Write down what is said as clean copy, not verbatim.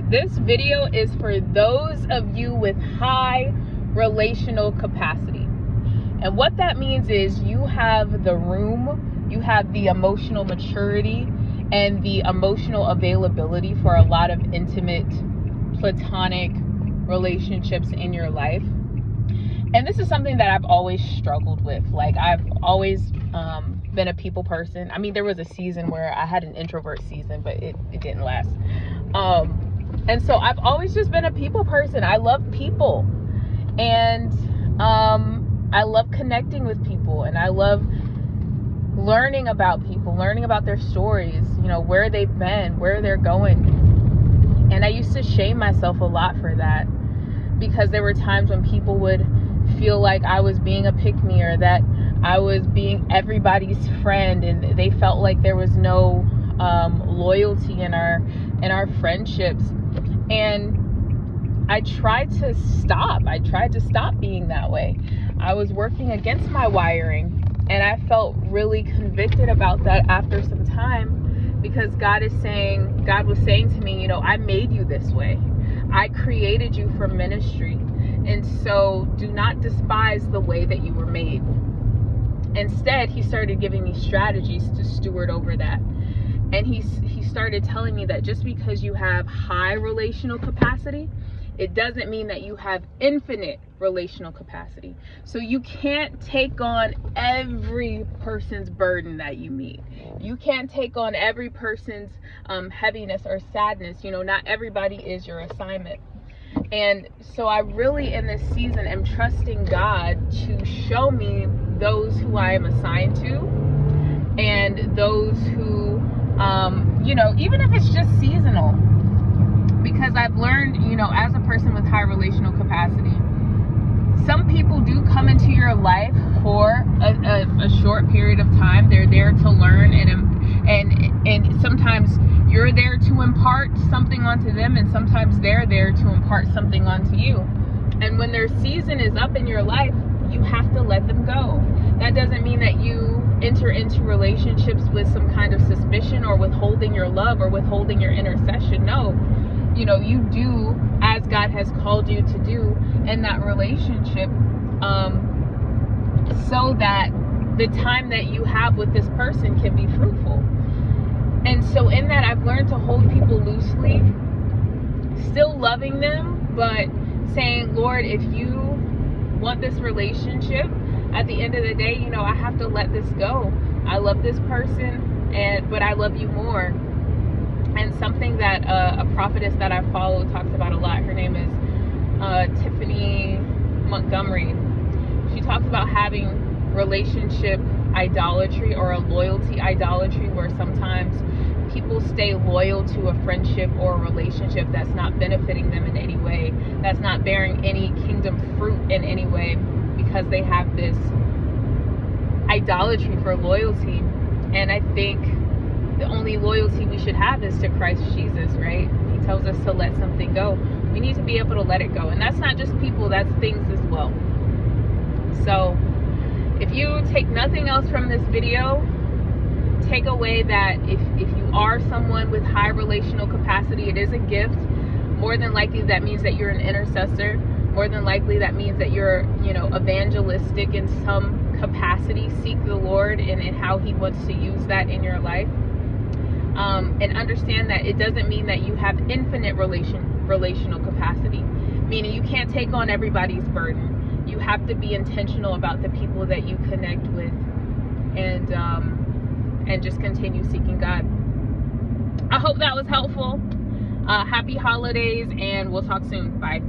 This video is for those of you with high relational capacity. And what that means is you have the room, you have the emotional maturity and the emotional availability for a lot of intimate, platonic relationships in your life. And this is something that I've always struggled with. Like, I've always been a people person. I mean, there was a season where I had an introvert season, but it didn't last. And so I've always just been a people person. I love people. And I love connecting with people. And I love learning about people, learning about their stories, you know, where they've been, where they're going. And I used to shame myself a lot for that, because there were times when people would feel like I was being a pick-me, or that I was being everybody's friend, and they felt like there was no loyalty in our friendships. And I tried to stop being that way. I was working against my wiring, and I felt really convicted about that after some time, because God was saying to me, you know, I made you this way. I created you for ministry. And so do not despise the way that you were made. Instead, he started giving me strategies to steward over that. And he started telling me that just because you have high relational capacity, it doesn't mean that you have infinite relational capacity. So you can't take on every person's burden that you meet. You can't take on every person's heaviness or sadness. You know, not everybody is your assignment. And so I really, in this season, am trusting God to show me those who I am assigned to, and those who, you know, even if it's just seasonal. Because I've learned, you know, as a person with high relational capacity, some people do come into your life for a short period of time. They're there to learn, and sometimes you're there to impart something onto them, and sometimes they're there to impart something onto you. And when their season is up in your life, you have to let them go. That doesn't mean that you enter into relationships with some kind of suspicion, or withholding your love, or withholding your intercession. No. You know, you do as God has called you to do in that relationship, so that the time that you have with this person can be fruitful. And so in that, I've learned to hold people loosely, still loving them, but saying, Lord, if you want this relationship, at the end of the day, you know, I have to let this go. I love this person, but I love you more. And something that a prophetess that I follow talks about a lot, her name is Tiffany Montgomery. She talks about having relationship idolatry, or a loyalty idolatry, where sometimes people stay loyal to a friendship or a relationship that's not benefiting them in any way, that's not bearing any kingdom fruit in any way, because they have this idolatry for loyalty. And I think the only loyalty we should have is to Christ Jesus, right? He tells us to let something go. We need to be able to let it go. And that's not just people, that's things as well. So if you take nothing else from this video, take away that if you are someone with high relational capacity, it is a gift. More than likely that means that you're an intercessor. More than likely that means that you're, you know, evangelistic in some capacity. Seek the Lord and how he wants to use that in your life. And understand that it doesn't mean that you have infinite relational capacity, meaning you can't take on everybody's burden. You have to be intentional about the people that you connect with, and just continue seeking God. I hope that was helpful. Happy holidays, and we'll talk soon. Bye.